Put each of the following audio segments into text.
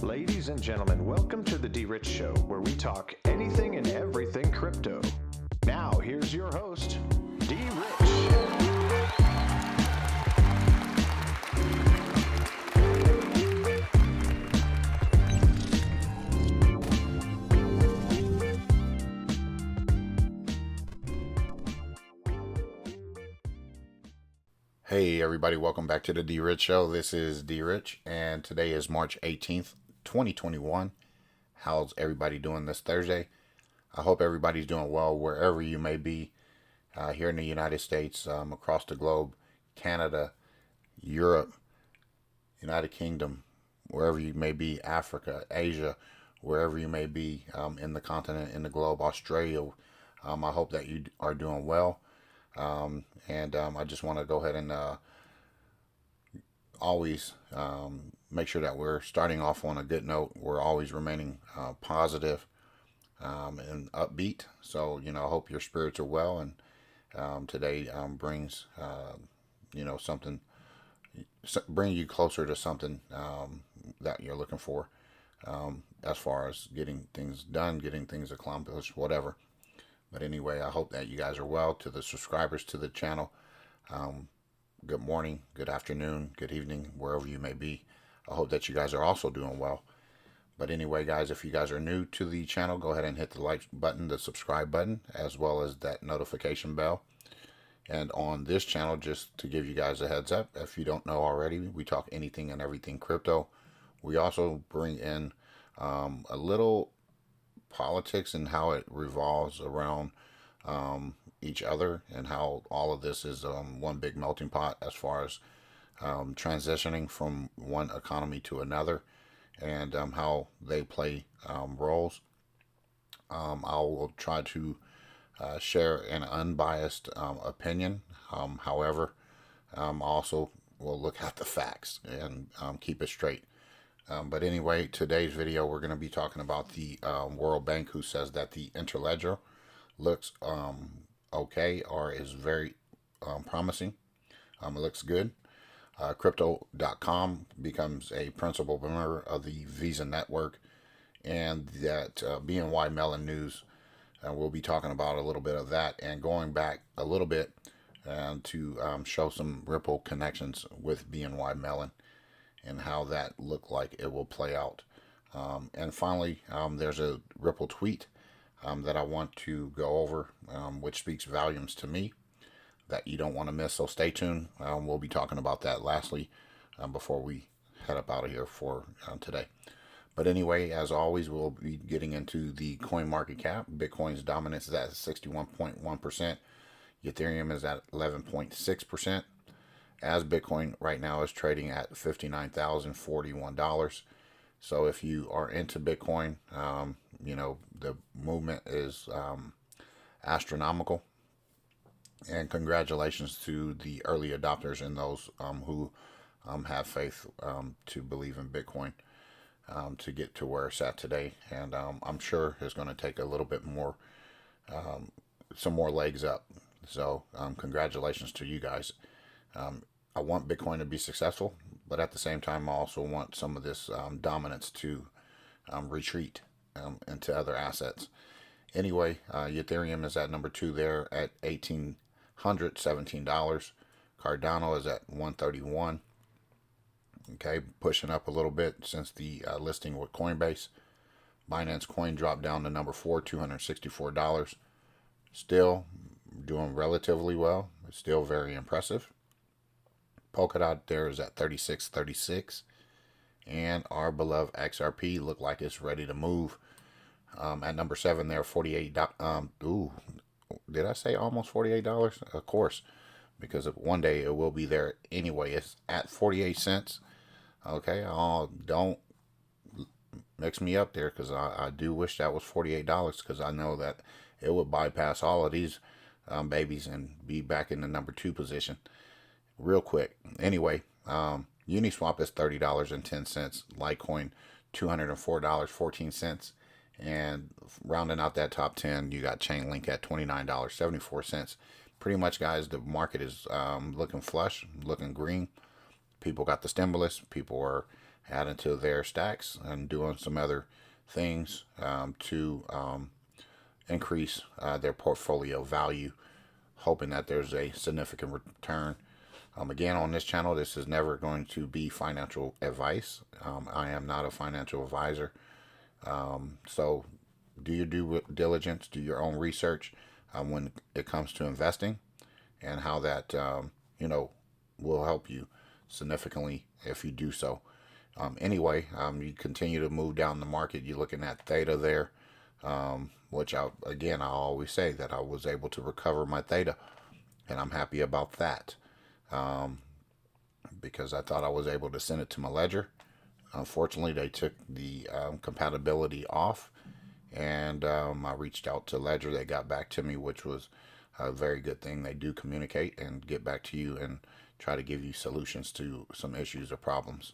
Ladies and gentlemen, welcome to the DRich Show, where we talk anything and everything crypto. Now, here's your host, DRich. Hey everybody, welcome back to the DRich Show. This is DRich, and today is March 18th, 2021. How's everybody doing this Thursday? I hope everybody's doing well wherever you may be, here in the United States, across the globe, Canada, Europe, United Kingdom, wherever you may be, Africa, Asia, wherever you may be, in the continent, in the globe, Australia. I hope that you are doing well. I just want to go ahead and always make sure that we're starting off on a good note. We're always remaining positive and upbeat. So, I hope your spirits are well. And today brings, something, bring you closer to something that you're looking for, as far as getting things done, getting things accomplished, whatever. But anyway, I hope that you guys are well. To the subscribers to the channel, good morning, good afternoon, good evening, wherever you may be. I hope that you guys are also doing well. But anyway, guys, if you guys are new to the channel, go ahead and hit the like button, the subscribe button, as well as that notification bell. And on this channel, just to give you guys a heads up, if you don't know already, we talk anything and everything crypto. We also bring in a little politics and how it revolves around each other, and how all of this is one big melting pot as far as transitioning from one economy to another, and how they play roles. I will try to share an unbiased opinion. However, also will look at the facts and keep it straight. But anyway, today's video, we're going to be talking about the World Bank, who says that the Interledger looks okay, or is very promising. It looks good. Crypto.com becomes a principal member of the Visa network, and that BNY Mellon news. We'll be talking about a little bit of that, and going back a little bit to show some Ripple connections with BNY Mellon, and how that looked like it will play out. And finally, there's a Ripple tweet that I want to go over, which speaks volumes to me, that you don't want to miss. So stay tuned. We'll be talking about that lastly before we head up out of here for today. But anyway, as always, we'll be getting into the coin market cap. Bitcoin's dominance is at 61.1%. Ethereum is at 11.6%. As Bitcoin right now is trading at $59,041. So if you are into Bitcoin, the movement is astronomical. And congratulations to the early adopters and those who have faith to believe in Bitcoin to get to where it's at today. And I'm sure it's going to take a little bit more, some more legs up. So congratulations to you guys. I want Bitcoin to be successful, but at the same time, I also want some of this dominance to retreat into other assets. Anyway, Ethereum is at number 2 there at $1,817. Cardano is at $131. Okay, pushing up a little bit since the listing with Coinbase. Binance Coin dropped down to number 4, $264. Still doing relatively well. It's still very impressive. Polkadot there is at 36.36, and our beloved XRP look like it's ready to move. At number 7 there, $48. Did I say almost $48? Of course, because one day it will be there anyway. It's at 48 cents. Okay, don't mix me up there, because I do wish that was $48, because I know that it would bypass all of these babies and be back in the number 2 position real quick. Anyway, Uniswap is $30.10. Litecoin, $204.14. And rounding out that top 10, you got Chainlink at $29.74. Pretty much, guys, the market is looking flush, looking green. People got the stimulus. People are adding to their stacks and doing some other things to increase their portfolio value, hoping that there's a significant return. Again, on this channel, this is never going to be financial advice. I am not a financial advisor. So do your due diligence, do your own research when it comes to investing, and how that, will help you significantly if you do so. Anyway, you continue to move down the market. You're looking at theta there, which I always say that I was able to recover my theta, and I'm happy about that, because I thought I was able to send it to my ledger. Unfortunately, they took the compatibility off, and I reached out to Ledger. They got back to me, which was a very good thing. They do communicate and get back to you and try to give you solutions to some issues or problems.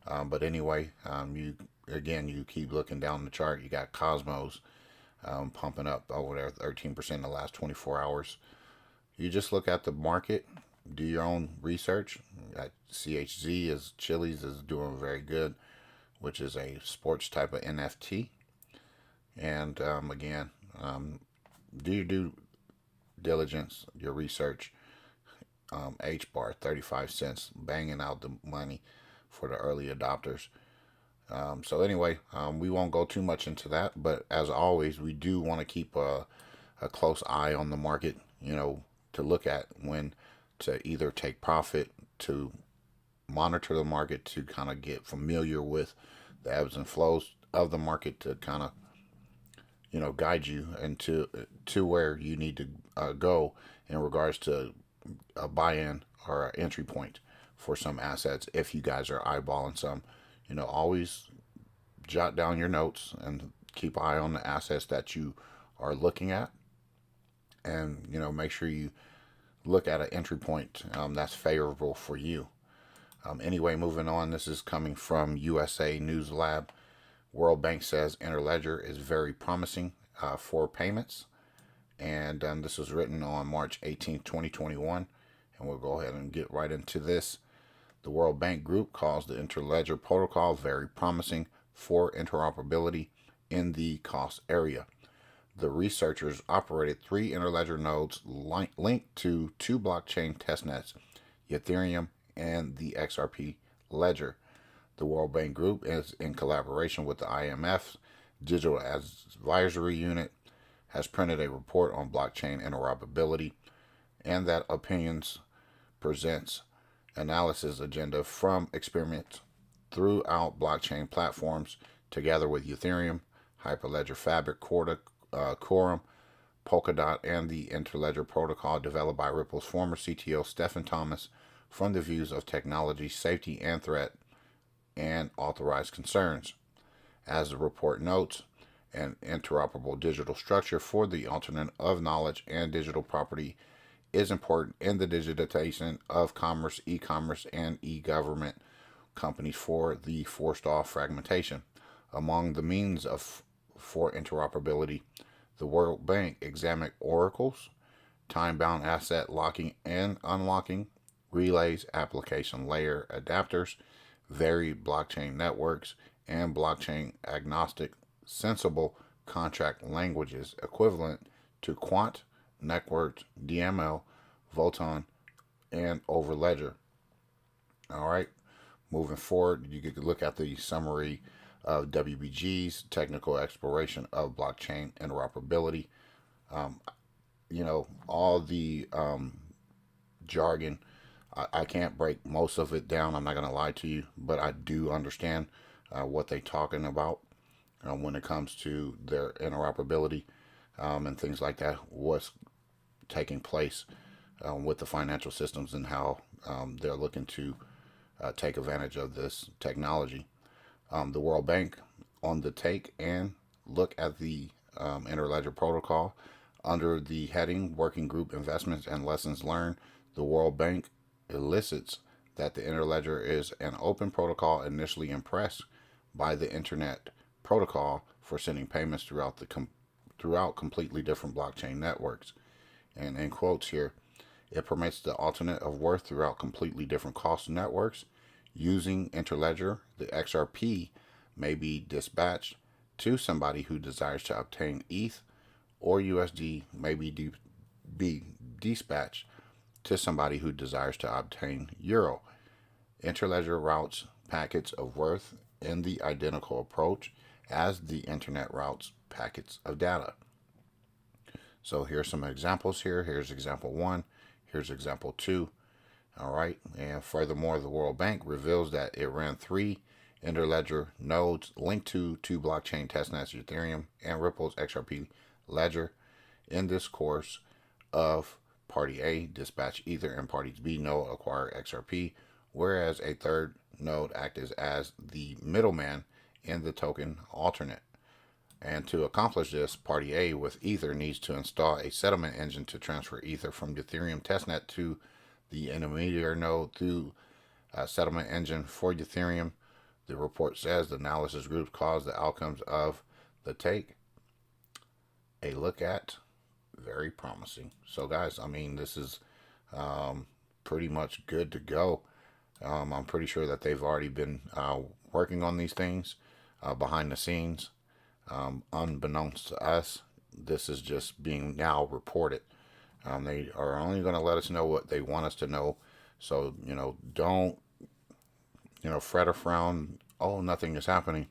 But anyway, you keep looking down the chart. You got Cosmos pumping up over there 13% in the last 24 hours. You just look at the market, do your own research. CHZ Chili's is doing very good, which is a sports type of NFT. And do your due diligence, your research. H bar 35 cents, banging out the money for the early adopters. So anyway, we won't go too much into that, but as always, we do want to keep a close eye on the market, to look at when to either take profit, to monitor the market, to kind of get familiar with the ebbs and flows of the market, to kind of, guide you into to where you need to go in regards to a buy-in or an entry point for some assets. If you guys are eyeballing some, always jot down your notes and keep an eye on the assets that you are looking at, and make sure you look at an entry point that's favorable for you. Anyway, moving on, this is coming from USA News Lab. World Bank says Interledger is very promising for payments. And this was written on March 18th, 2021. And we'll go ahead and get right into this. The World Bank Group calls the Interledger protocol very promising for interoperability in the cost area. The researchers operated 3 Interledger nodes linked to 2 blockchain testnets, Ethereum and the XRP ledger. The World Bank Group is in collaboration with the IMF's Digital Advisory Unit, has printed a report on blockchain interoperability, and that Opinions presents analysis agenda from experiments throughout blockchain platforms together with Ethereum, Hyperledger Fabric, Quorum, Polkadot, and the Interledger protocol developed by Ripple's former CTO Stephen Thomas from the views of technology, safety, and threat, and authorized concerns. As the report notes, an interoperable digital structure for the alternate of knowledge and digital property is important in the digitization of commerce, e-commerce, and e-government companies for the forestall fragmentation. Among the means for interoperability, the World Bank examined oracles, time-bound asset locking and unlocking, relays, application layer adapters, varied blockchain networks, and blockchain agnostic sensible contract languages equivalent to Quant, Networked, DML, Voton, and Overledger. All right, moving forward, you can look at the summary of WBG's technical exploration of blockchain interoperability. All the jargon, I can't break most of it down. I'm not going to lie to you, but I do understand what they're talking about when it comes to their interoperability and things like that, what's taking place with the financial systems and how they're looking to take advantage of this technology. The World Bank on the take and look at the Interledger protocol under the heading Working Group Investments and Lessons Learned. The World Bank elicits that the Interledger is an open protocol initially impressed by the Internet protocol for sending payments throughout completely different blockchain networks. And in quotes here, it permits the alternate of worth throughout completely different cost networks Using Interledger, the XRP may be dispatched to somebody who desires to obtain ETH, or USD may be dispatched to somebody who desires to obtain Euro. Interledger routes packets of worth in the identical approach as the internet routes packets of data. So here's some examples here. Here's example 1. Here's example 2. All right. And furthermore, the World Bank reveals that it ran 3 Interledger nodes linked to 2 blockchain testnets, Ethereum and Ripple's XRP ledger. In this course of Party A dispatch Ether and Party B node acquire XRP, whereas a third node acted as the middleman in the token alternate. And to accomplish this, Party A with Ether needs to install a settlement engine to transfer Ether from the Ethereum testnet to the intermediary node through a settlement engine for Ethereum. The report says the analysis group calls the outcomes of the take a look at very promising. So guys, I mean, this is pretty much good to go. I'm pretty sure that they've already been working on these things behind the scenes. Unbeknownst to us, this is just being now reported. They are only going to let us know what they want us to know. So, don't, fret or frown. Oh, nothing is happening.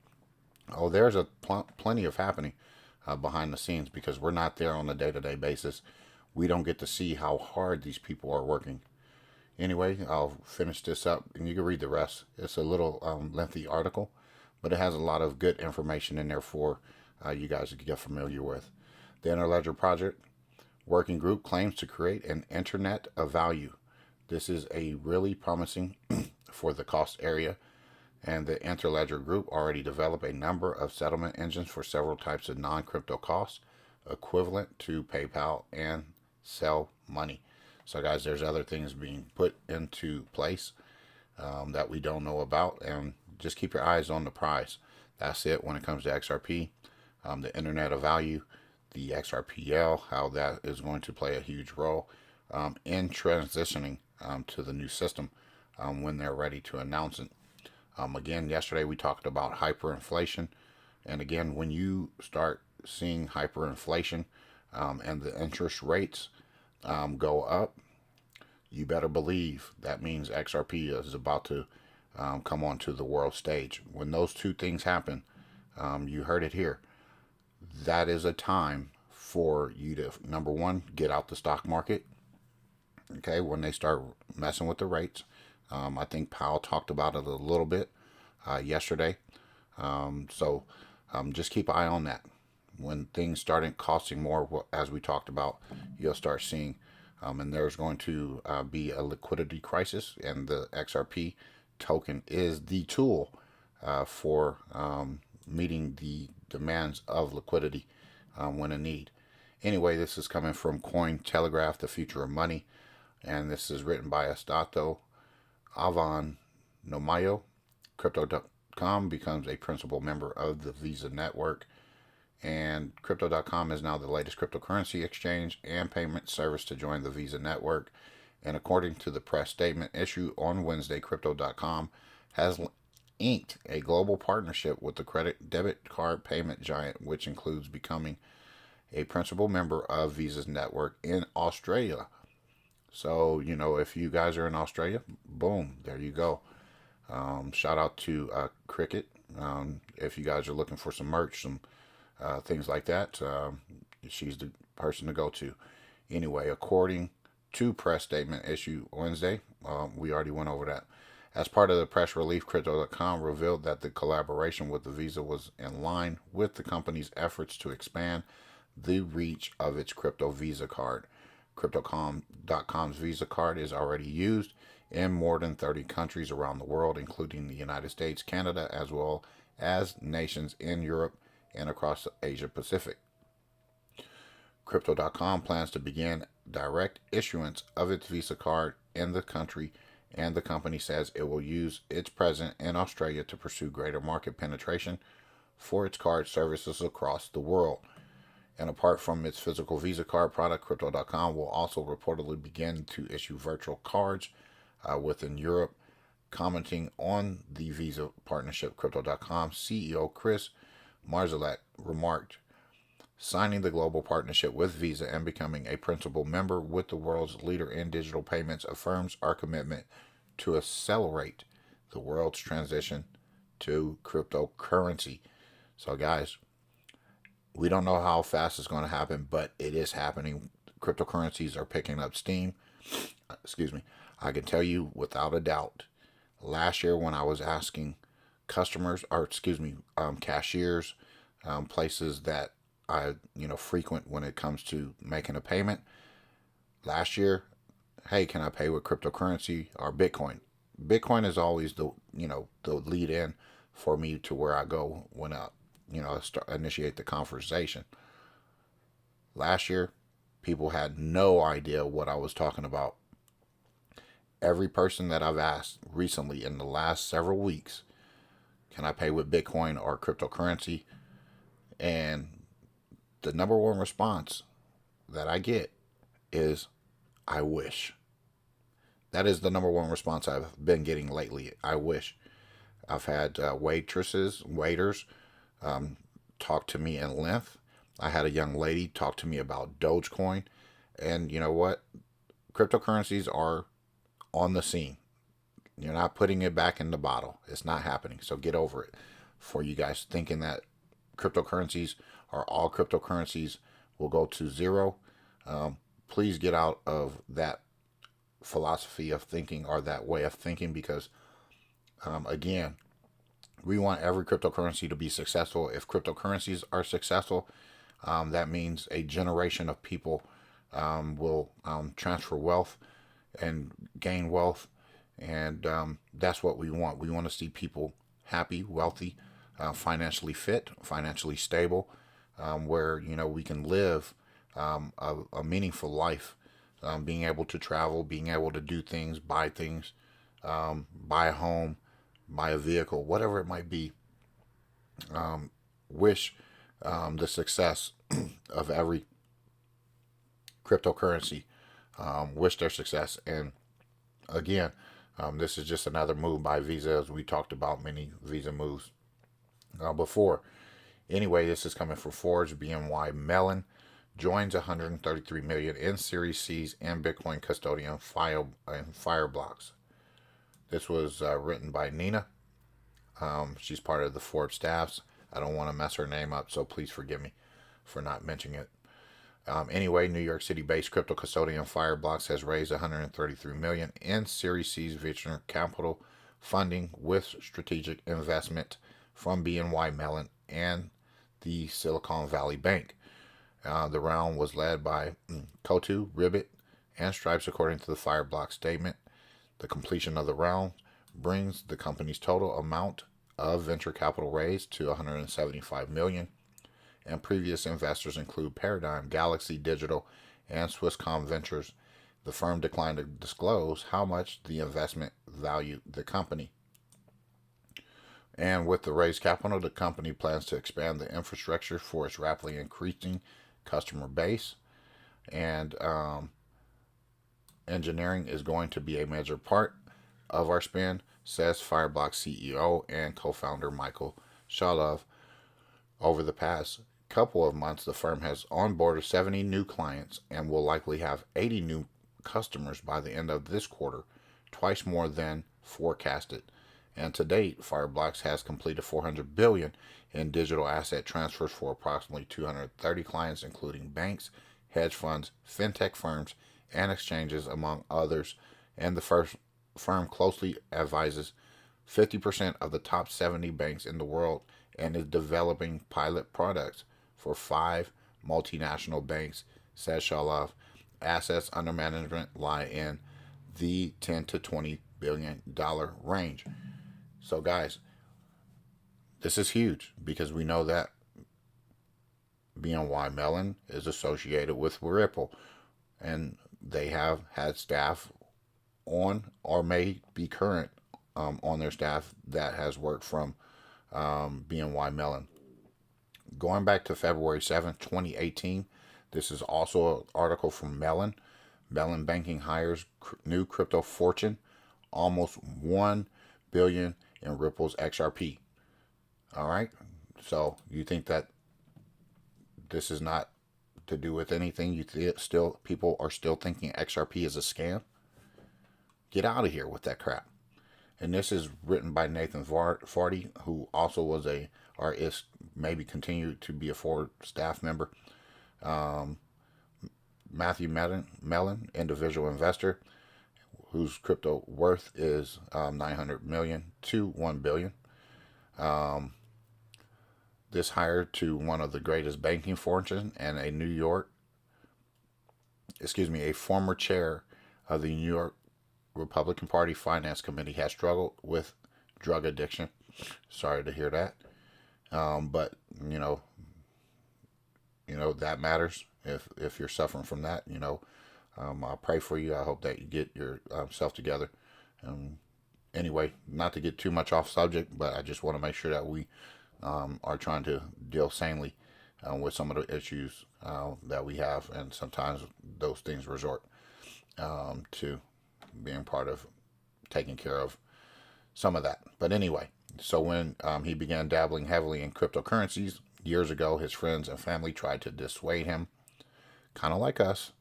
Oh, there's plenty of happening behind the scenes, because we're not there on a day-to-day basis. We don't get to see how hard these people are working. Anyway, I'll finish this up and you can read the rest. It's a little lengthy article, but it has a lot of good information in there for you guys to get familiar with. The Interledger project working group claims to create an internet of value. This is a really promising for the cost area, and the Interledger group already developed a number of settlement engines for several types of non-crypto costs equivalent to PayPal and sell money. So guys, there's other things being put into place that we don't know about, and just keep your eyes on the prize. That's it when it comes to XRP, the internet of value, the XRPL, how that is going to play a huge role in transitioning to the new system when they're ready to announce it. Again, yesterday we talked about hyperinflation, and again, when you start seeing hyperinflation and the interest rates go up, you better believe that means XRP is about to come onto the world stage. When those two things happen, you heard it here. That is a time for you to, number one, get out the stock market. Okay, when they start messing with the rates. I think Powell talked about it a little bit yesterday. So just keep an eye on that. When things start costing more, as we talked about, you'll start seeing, and there's going to be a liquidity crisis, and the XRP token is the tool for meeting the demands of liquidity when in need. Anyway, this is coming from Cointelegraph, The Future of Money, and this is written by Estato Nomayo. Crypto.com becomes a principal member of the Visa network, and Crypto.com is now the latest cryptocurrency exchange and payment service to join the Visa network. And according to the press statement issued on Wednesday, Crypto.com has inked a global partnership with the credit debit card payment giant, which includes becoming a principal member of Visa's network in Australia. So, if you guys are in Australia, boom, there you go. Shout out to Cricket. If you guys are looking for some merch, some things like that, she's the person to go to. Anyway, according to press statement issued Wednesday, we already went over that. As part of the press release, Crypto.com revealed that the collaboration with the Visa was in line with the company's efforts to expand the reach of its crypto Visa card. Crypto.com's Visa card is already used in more than 30 countries around the world, including the United States, Canada, as well as nations in Europe and across Asia Pacific. Crypto.com plans to begin direct issuance of its Visa card in the country, and the company says it will use its presence in Australia to pursue greater market penetration for its card services across the world. And apart from its physical Visa card product, Crypto.com will also reportedly begin to issue virtual cards within Europe, Commenting on the Visa partnership, Crypto.com CEO Chris Marszalek remarked, signing the global partnership with Visa and becoming a principal member with the world's leader in digital payments affirms our commitment to accelerate the world's transition to cryptocurrency. So guys, we don't know how fast it's going to happen, but it is happening. Cryptocurrencies are picking up steam. Excuse me. I can tell you without a doubt, last year when I was asking customers, or cashiers, places that I frequent when it comes to making a payment, last year, hey, can I pay with cryptocurrency or Bitcoin? Bitcoin is always the lead in for me to where I go when I initiate the conversation. Last year, people had no idea what I was talking about. Every person that I've asked recently in the last several weeks, can I pay with Bitcoin or cryptocurrency? And the number one response that I get is, I wish. That is the number one response I've been getting lately. I wish. I've had waiters talk to me in length. I had a young lady talk to me about Dogecoin. And you know what? Cryptocurrencies are on the scene. You're not putting it back in the bottle. It's not happening. So get over it. For you guys thinking that cryptocurrencies or all cryptocurrencies will go to zero, please get out of that philosophy of thinking or that way of thinking, because again, we want every cryptocurrency to be successful. If cryptocurrencies are successful, that means a generation of people will transfer wealth and gain wealth, and that's what we want. We want to see people happy, wealthy, financially fit, financially stable, where we can live a meaningful life, being able to travel, being able to do things, buy a home, buy a vehicle, whatever it might be. Wish the success of every cryptocurrency. Wish their success. And again, this is just another move by Visa, as we talked about many Visa moves before. Anyway, this is coming from Forbes. BNY Mellon joins 133 million in Series C's and Bitcoin custodian Fireblocks. This was written by Nina. She's part of the Forbes staffs. I don't want to mess her name up, so please forgive me for not mentioning it. Anyway, New York City-based crypto custodian Fireblocks has raised 133 million in Series C's venture capital funding with strategic investment from BNY Mellon and the Silicon Valley Bank. The round was led by Cotu, Ribbit, and Stripes, according to the Fireblocks statement. The completion of the round brings the company's total amount of venture capital raised to 175 million. And previous investors include Paradigm, Galaxy Digital, and Swisscom Ventures. The firm declined to disclose how much the investment valued the company. And with the raised capital, the company plans to expand the infrastructure for its rapidly increasing customer base. And engineering is going to be a major part of our spend, says Fireblocks CEO and co-founder Michael Shalov. Over the past couple of months, the firm has onboarded 70 new clients and will likely have 80 new customers by the end of this quarter, twice more than forecasted. And to date, Fireblocks has completed 400 billion in digital asset transfers for approximately 230 clients, including banks, hedge funds, fintech firms, and exchanges, among others. And the first firm closely advises 50% of the top 70 banks in the world and is developing pilot products for 5 multinational banks, says Shalov. Assets under management lie in the $10 to $20 billion range. So guys, this is huge because we know that BNY Mellon is associated with Ripple, and they have had staff on or may be current on their staff that has worked from BNY Mellon. Going back to February 7th, 2018, this is also an article from Mellon. Mellon Banking hires new crypto fortune, almost $1 billion in Ripple's XRP. All right. So you think that this is not to do with anything? Still people are still thinking XRP is a scam? Get out of here with that crap. And this is written by Nathan Vardy, who also was or is maybe continued to be a Ford staff member. Matthew Mellon, individual investor, whose crypto worth is 900 million to 1 billion. This hire to one of the greatest banking fortunes and a former chair of the New York Republican Party Finance Committee, has struggled with drug addiction. Sorry to hear that. But that matters. If you're suffering from that, I'll pray for you. I hope that you get yourself together. Anyway, not to get too much off subject, but I just want to make sure that we are trying to deal sanely with some of the issues that we have, and sometimes those things resort to being part of taking care of some of that. But anyway, so when he began dabbling heavily in cryptocurrencies years ago, his friends and family tried to dissuade him, kind of like us,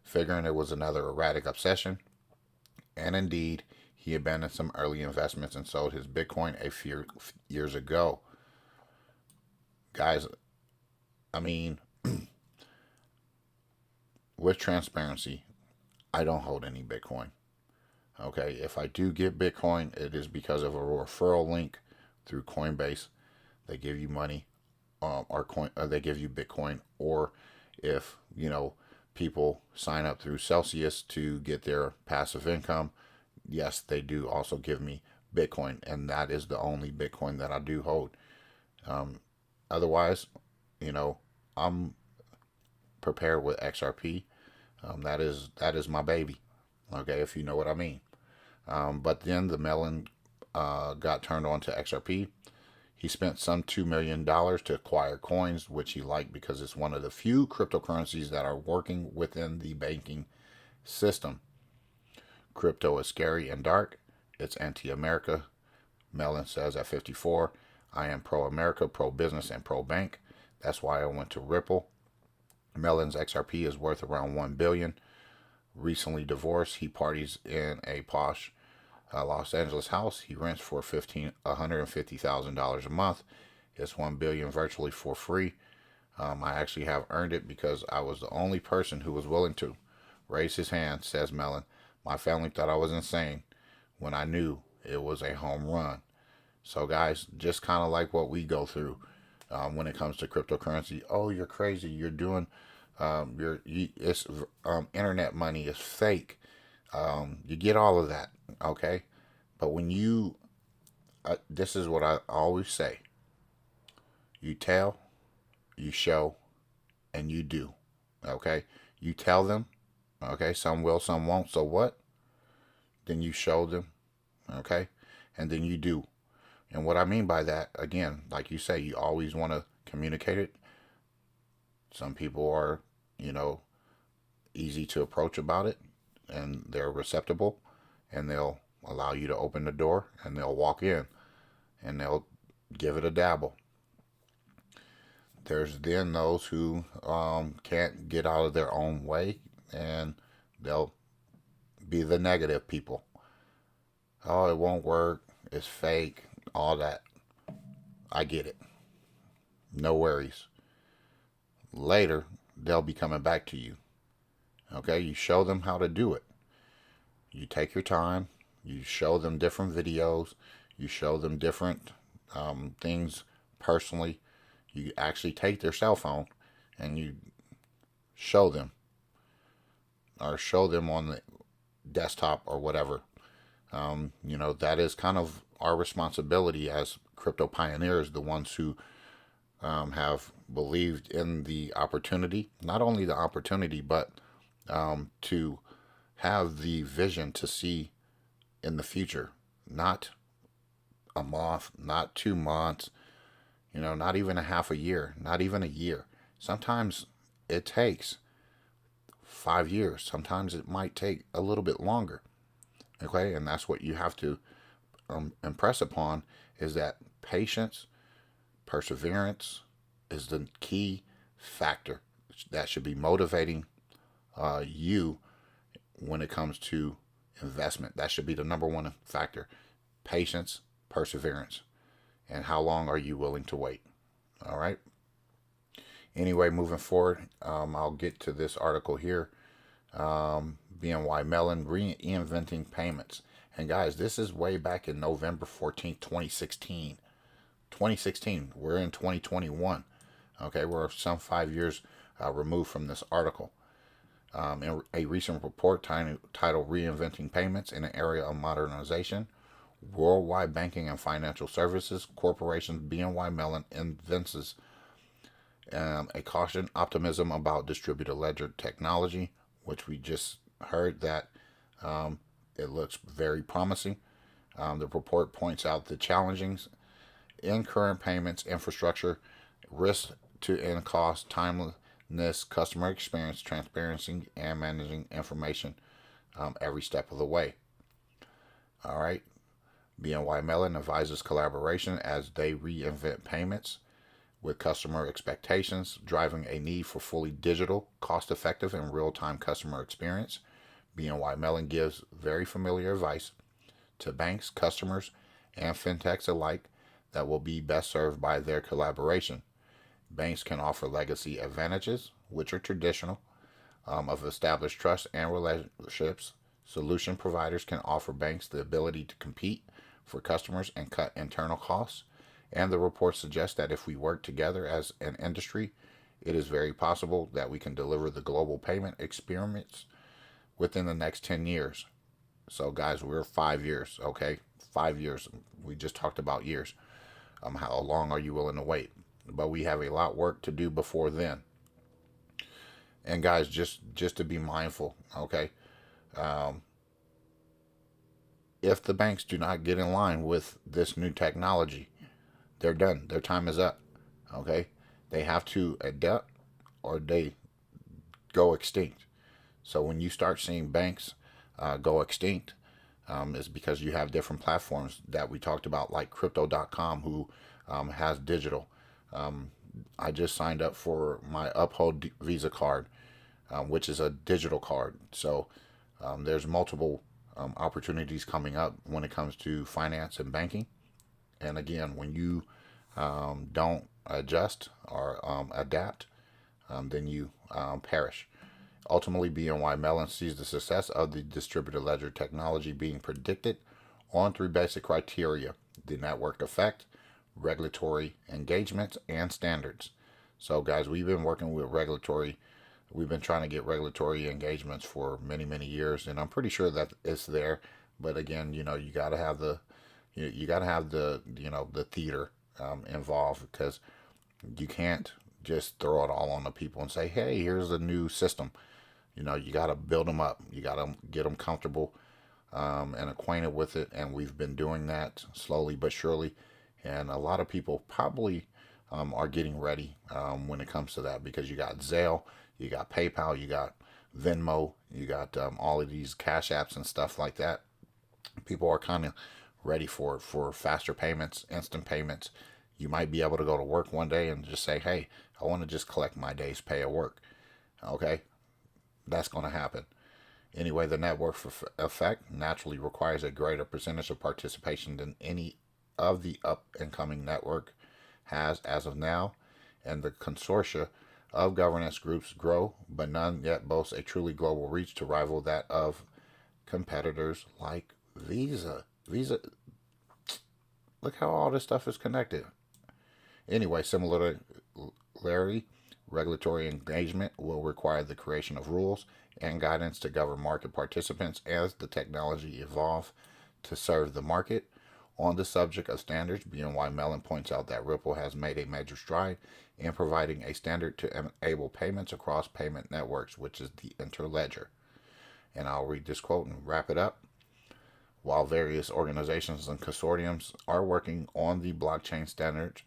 figuring it was another erratic obsession. And indeed, he abandoned some early investments and sold his Bitcoin a few years ago. Guys, I mean, with transparency, I don't hold any Bitcoin. Okay, if I do get Bitcoin, it is because of a referral link through Coinbase. They give you money, they give you Bitcoin, or if people sign up through Celsius to get their passive income, yes, they do also give me Bitcoin, and that is the only Bitcoin that I do hold. Otherwise, I'm prepared with XRP. That is my baby. Okay, if you know what I mean. But then the Mellon got turned on to XRP. He spent some $2 million to acquire coins, which he liked because it's one of the few cryptocurrencies that are working within the banking system. Crypto is scary and dark. It's anti-America. Mellon says at 54, I am pro-America, pro-business, and pro-bank. That's why I went to Ripple. Mellon's XRP is worth around $1 billion. Recently divorced, he parties in a posh Los Angeles house he rents for $150,000 a month. It's $1 billion virtually for free. I actually have earned it because I was the only person who was willing to raise his hand, says Mellon. My family thought I was insane when I knew it was a home run. So guys, just kind of like what we go through when it comes to cryptocurrency. Oh, you're crazy. You're doing it's internet money is fake. You get all of that, okay? But when you, this is what I always say. You tell, you show, and you do, okay? You tell them, okay? Some will, some won't. So what? Then you show them, okay? And then you do. And what I mean by that, again, like you say, you always want to communicate it. Some people are, easy to approach about it, and they're receptible, and they'll allow you to open the door, and they'll walk in, and they'll give it a dabble. There's then those who can't get out of their own way, and they'll be the negative people. Oh, it won't work. It's fake. All that. I get it. No worries. Later, they'll be coming back to you. Okay, you show them how to do it. You take your time. You show them different videos. You show them different things personally. You actually take their cell phone and you show them, or show them on the desktop or whatever. That is kind of our responsibility as crypto pioneers, the ones who have believed in the opportunity, not only the opportunity, but to have the vision to see in the future, not a month, not 2 months, not even a half a year, not even a year. Sometimes it takes 5 years. Sometimes it might take a little bit longer. Okay. And that's what you have to impress upon is that patience, perseverance is the key factor that should be motivating you when it comes to investment. That should be the number one factor. Patience, perseverance, and how long are you willing to wait? All right. Anyway, moving forward, I'll get to this article here. BNY Mellon reinventing payments. And guys, this is way back in November 14th, 2016. 2016. We're in 2021. Okay, we're some 5 years removed from this article. In a recent report titled Reinventing Payments in an Area of Modernization, Worldwide Banking and Financial Services Corporation BNY Mellon invents a caution optimism about distributed ledger technology, which we just heard that it looks very promising. The report points out the challenges in current payments infrastructure, risk to end cost, timeliness, customer experience, transparency, and managing information every step of the way. All right. BNY Mellon advises collaboration as they reinvent payments with customer expectations, driving a need for fully digital, cost-effective, and real-time customer experience. BNY Mellon gives very familiar advice to banks, customers, and fintechs alike that will be best served by their collaboration. Banks can offer legacy advantages, which are traditional, of established trust and relationships. Solution providers can offer banks the ability to compete for customers and cut internal costs. And the report suggests that if we work together as an industry, it is very possible that we can deliver the global payment experience within the next 10 years. So guys, we're 5 years, okay? 5 years. We just talked about years. How long are you willing to wait? But we have a lot of work to do before then. And guys, just to be mindful, okay? If the banks do not get in line with this new technology, they're done. Their time is up. Okay? They have to adapt or they go extinct. So when you start seeing banks go extinct, it's because you have different platforms that we talked about, like Crypto.com, who has digital. I just signed up for my Uphold Visa card, which is a digital card. So there's multiple opportunities coming up when it comes to finance and banking. And again, when you don't adjust or adapt, then you perish. Ultimately, BNY Mellon sees the success of the distributed ledger technology being predicted on three basic criteria: the network effect, regulatory engagement, and standards. So guys, we've been working with we've been trying to get regulatory engagements for many, many years, and I'm pretty sure that it's there. But again, you gotta have you gotta have the theater involved, because you can't just throw it all on the people and say, hey, here's a new system. You got to build them up. You got to get them comfortable and acquainted with it. And we've been doing that slowly but surely. And a lot of people probably are getting ready when it comes to that, because you got Zelle, you got PayPal, you got Venmo, you got all of these cash apps and stuff like that. People are kind of ready for faster payments, instant payments. You might be able to go to work one day and just say, hey, I want to just collect my day's pay at work. Okay, that's going to happen. Anyway, the network effect naturally requires a greater percentage of participation than any of the up and coming network has as of now, and the consortia of governance groups grow, but none yet boasts a truly global reach to rival that of competitors like Visa. Look how all this stuff is connected. Anyway, similarly, regulatory engagement will require the creation of rules and guidance to govern market participants as the technology evolves to serve the market. On the subject of standards, BNY Mellon points out that Ripple has made a major stride in providing a standard to enable payments across payment networks, which is the Interledger. And I'll read this quote and wrap it up. While various organizations and consortiums are working on the blockchain standards,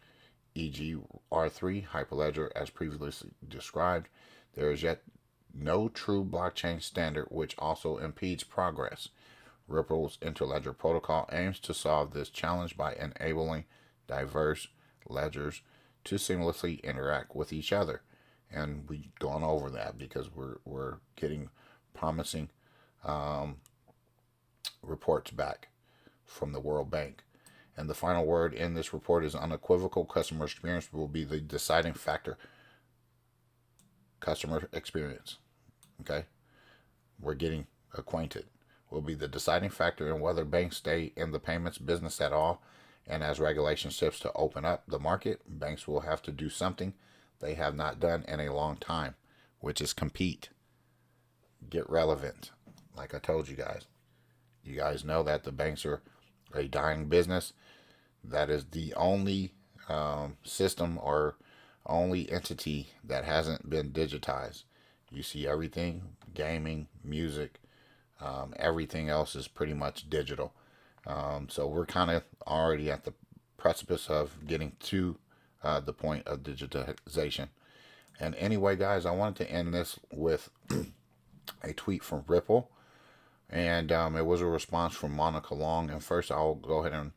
e.g. R3, Hyperledger, as previously described, there is yet no true blockchain standard, which also impedes progress. Ripple's Interledger protocol aims to solve this challenge by enabling diverse ledgers to seamlessly interact with each other. And we've gone over that because we're getting promising reports back from the World Bank. And the final word in this report is unequivocal. Customer experience will be the deciding factor. Customer experience. Okay? We're getting acquainted. Will be the deciding factor in whether banks stay in the payments business at all. And as regulation shifts to open up the market, banks will have to do something they have not done in a long time, which is compete. Get relevant. Like I told you guys. You guys know that the banks are a dying business. That is the only system or only entity that hasn't been digitized. You see everything, gaming, music, everything else is pretty much digital. So we're kind of already at the precipice of getting to the point of digitization. And anyway, guys, I wanted to end this with a tweet from Ripple. And it was a response from Monica Long. And first, I'll go ahead and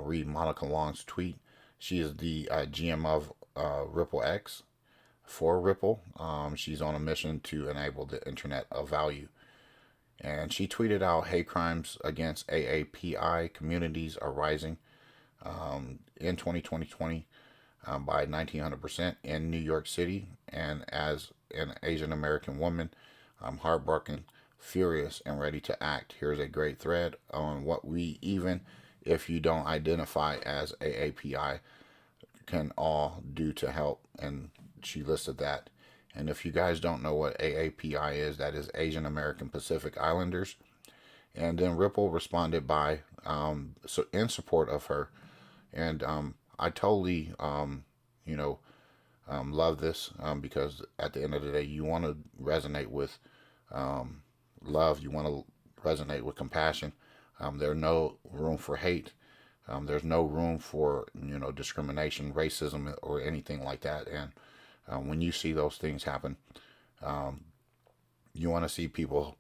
read Monica Long's tweet. She is the GM of Ripple X for Ripple. She's on a mission to enable the Internet of Value. And she tweeted out, hate crimes against AAPI communities are rising in 2020 by 1900% in New York City. And as an Asian American woman, I'm heartbroken, furious, and ready to act. Here's a great thread on what we, even if you don't identify as AAPI, can all do to help. And she listed that. And if you guys don't know what AAPI is, that is Asian American Pacific Islanders. And then Ripple responded by so in support of her. And I totally love this because at the end of the day, you want to resonate with love. You want to resonate with compassion. There's no room for hate. There's no room for discrimination, racism, or anything like that. And when you see those things happen, you want to see people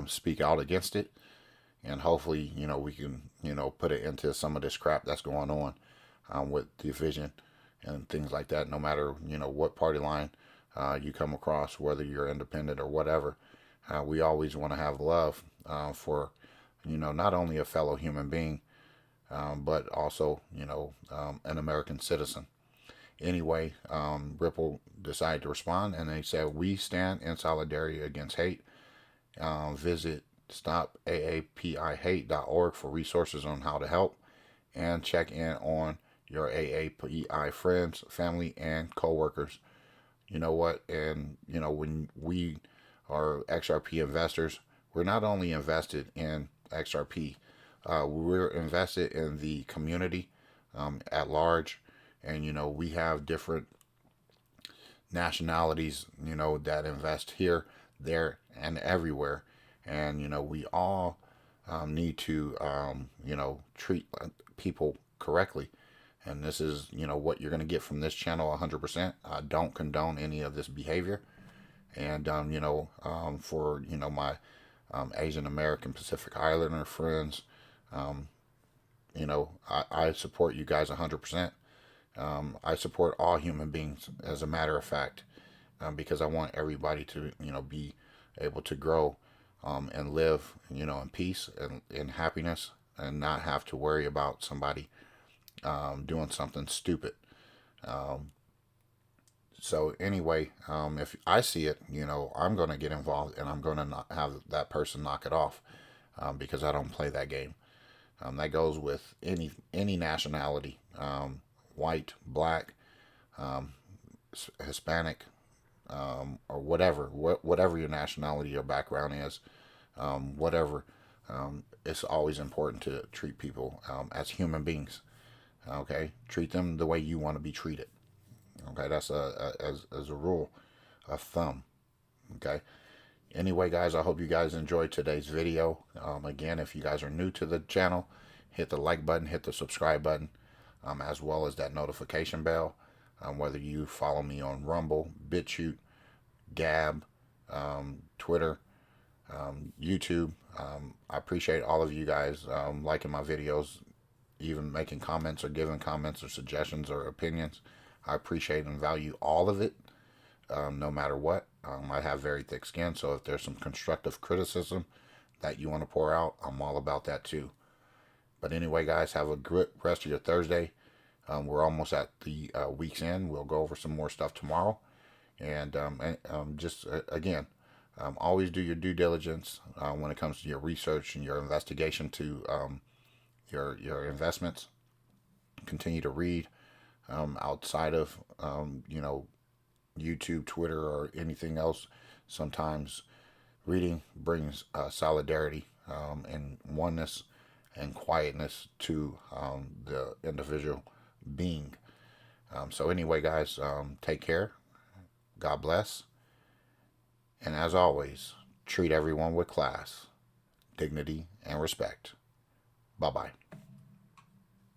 speak out against it, and hopefully we can put it into some of this crap that's going on with division and things like that. No matter what party line you come across, whether you're independent or whatever, we always want to have love for not only a fellow human being, but also an American citizen. Anyway, Ripple decided to respond, and they said, we stand in solidarity against hate. Visit stopaapihate.org for resources on how to help, and check in on your AAPI friends, family, and coworkers. You know what? And when we are XRP investors, we're not only invested in XRP, we're invested in the community at large. And we have different nationalities that invest here, there, and everywhere. And we all need to treat people correctly. And this is what you're going to get from this channel 100%. I don't condone any of this behavior. And for my Asian American Pacific Islander friends, I support you guys 100%. I support all human beings, as a matter of fact, because I want everybody to be able to grow and live in peace and in happiness, and not have to worry about somebody doing something stupid. So anyway, if I see it, I'm going to get involved, and I'm going to not have that person knock it off, because I don't play that game. That goes with any nationality, white, black, Hispanic, or whatever your nationality or background is, whatever. It's always important to treat people as human beings. Okay, treat them the way you want to be treated. Okay, that's as a rule of thumb. Okay. Anyway, guys, I hope you guys enjoyed today's video. Again, if you guys are new to the channel, hit the like button, hit the subscribe button, as well as that notification bell. Whether you follow me on Rumble, BitChute, Gab, Twitter, YouTube. I appreciate all of you guys liking my videos, even making comments or giving comments or suggestions or opinions. I appreciate and value all of it, no matter what. I have very thick skin, so if there's some constructive criticism that you want to pour out, I'm all about that too. But anyway, guys, have a good rest of your Thursday. We're almost at the week's end. We'll go over some more stuff tomorrow. And just again, always do your due diligence when it comes to your research and your investigation to your investments. Continue to read outside of YouTube, Twitter, or anything else. Sometimes reading brings solidarity and oneness and quietness to the individual being. So anyway, guys, take care. God bless. And as always, treat everyone with class, dignity, and respect. Bye-bye.